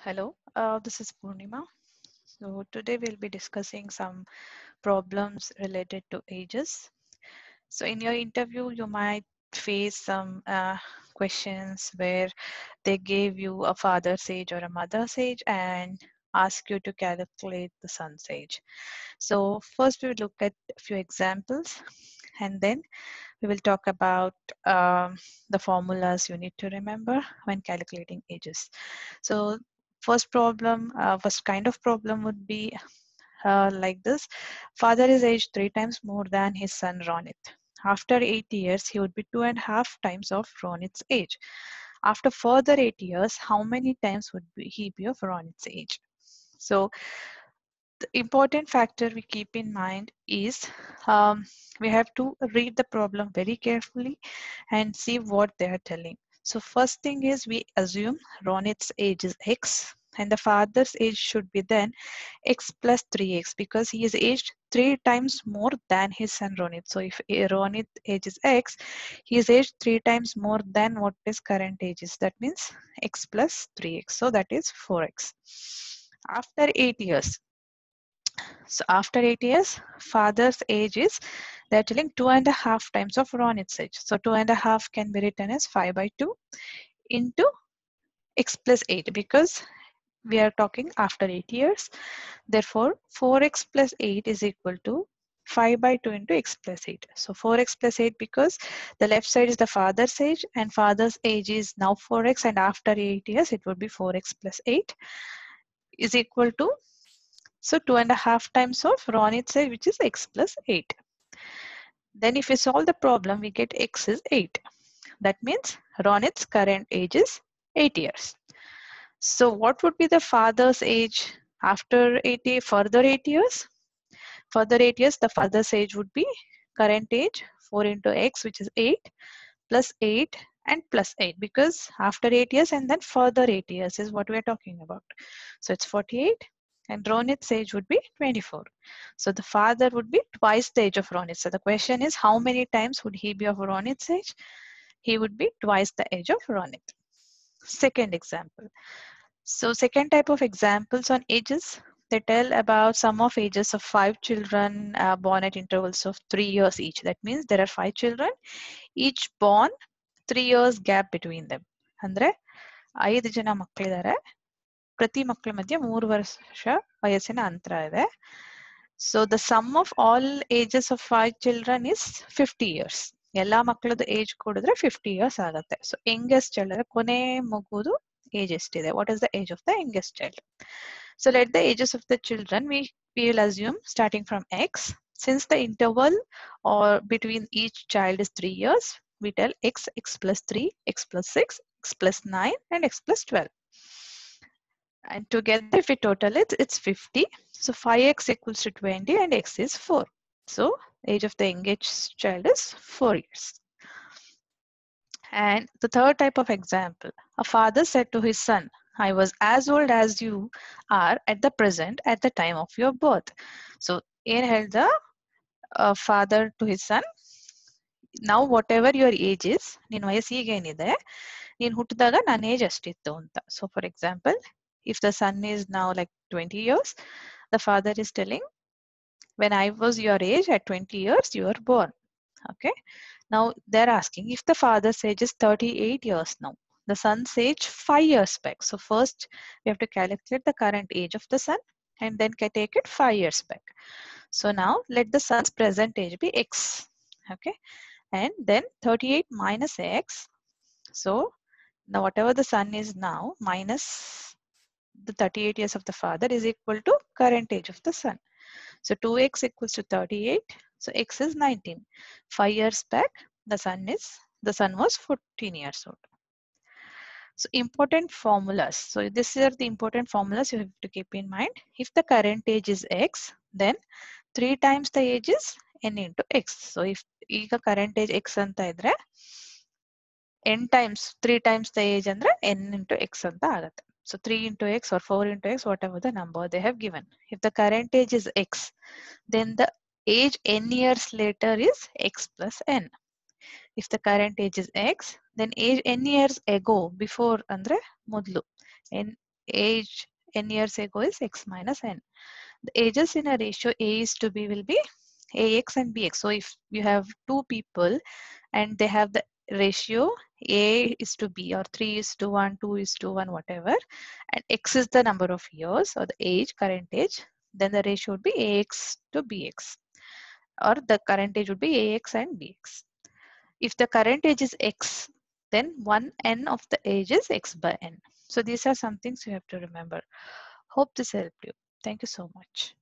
Hello, this is Purnima. So today we'll be discussing some problems related to ages. So in your interview, you might face some questions where they gave you a father's age or a mother's age and ask you to calculate the son's age. So first we will look at a few examples and then we will talk about the formulas you need to remember when calculating ages. So first kind of problem would be like this. Father is aged 3 times more than his son Ronit. After 8 years, he would be 2.5 times of Ronit's age. After further 8 years, how many times would he be of Ronit's age? So the important factor we keep in mind is we have to read the problem very carefully and see what they are telling. So first thing is we assume Ronit's age is X and the father's age should be then X plus 3X because he is aged 3 times more than his son Ronit. So if Ronit age is X, he is aged 3 times more than what his current age is. That means X plus 3X. So that is 4X. After 8 years, so after 8 years, father's age is, they're telling 2.5 times of Ronit's age. So 2.5 can be written as 5 by 2 into x plus 8 because we are talking after 8 years. Therefore, 4x plus 8 is equal to 5 by 2 into x plus 8. So 4x plus 8 because the left side is the father's age and father's age is now 4x and after 8 years it would be 4x plus 8 is equal to, so 2.5 times of Ronit's age, which is x plus 8. Then if we solve the problem, we get x is 8. That means Ronit's current age is 8 years. So what would be the father's age after 80, further 8 years? Further 8 years, the father's age would be current age 4 into x, which is 8, plus 8 and plus 8 because after 8 years and then further 8 years is what we are talking about. So it's 48 and Ronit's age would be 24. So the father would be twice the age of Ronit. So the question is how many times would he be of Ronit's age? He would be twice the age of Ronit. Second example. So second type of examples on ages, they tell about sum of ages of 5 children born at intervals of 3 years each. That means there are 5 children, each born 3 years gap between them. ಅಂದ್ರೆ 5 ಜನ ಮಕ್ಕಳಿದ್ದಾರೆ, ಪ್ರತಿ ಮಕ್ಕಳ ಮಧ್ಯೆ 3 ವರ್ಷ ವಯಸ್ಸಿನ ಅಂತರ ಇದೆ. So the sum of all ages of 5 children is 50 years. ಎಲ್ಲಾ ಮಕ್ಕಳದ ಏಜ್ ಕೂಡಿದ್ರೆ 50 years ಆಗುತ್ತೆ. So youngest child ಕೊನೆ ಮಗುದು ಏಜ್ ಎಷ್ಟಿದೆ? What is the age of the youngest child? So let the ages of the children, we will assume starting from x. Since the interval or between each child is 3 years, we tell x, x plus 3, x plus 6, x plus 9 and x plus 12. And together if we total it, it's 50. So 5x equals to 20 and x is 4. So age of the youngest child is 4 years. And the third type of example, a father said to his son, I was as old as you are at the present at the time of your birth. So ಏನ್ ಹೇಳ್ದ father to his son, now whatever your age is, ನಿನ್ ವಯಸ್ಸು ಈಗ ಏನಿದೆ, ನೀನ್ ಹುಟ್ಟಿದಾಗ ನನ್ನ age ಅಷ್ಟಿತ್ತು ಅಂತ. So for example, if the son is now like 20 years, the father is telling, when I was your age at 20 years, you were born. Okay. Now they're asking if the father's age is 38 years now, the son's age 5 years back. So first we have to calculate the current age of the son and then take it 5 years back. So now let the son's present age be x. Okay. And then 38 minus x. So now whatever the son is now minus the 38 years of the father is equal to current age of the son. So 2x equals to 38. So x is 19. 5 years back, the son was 14 years old. So important formulas. So these are the important formulas you have to keep in mind. If the current age is x, then 3 times the age is n into x. So if ಈಗ current age x ಅಂತ ಇದ್ರೆ n times 3 times the age ಅಂದ್ರೆ n into x ಅಂತ ಆಗುತ್ತೆ. So 3 into x or 4 into x, whatever the number they have given. If the current age is x, then the age n years later is x plus n. If the current age is x, then age n years ago, before andre modlu, age n years ago is x minus n. The ages in a ratio A is to B will be AX and BX. So if you have two people and they have the ratio A is to B or 3 is to 1, 2 is to 1, whatever, and X is the number of years or the age, current age, then the ratio would be AX to BX, or the current age would be AX and BX. If the current age is X, then 1n of the age is X by n. So these are some things you have to remember. Hope this helped you. Thank you so much.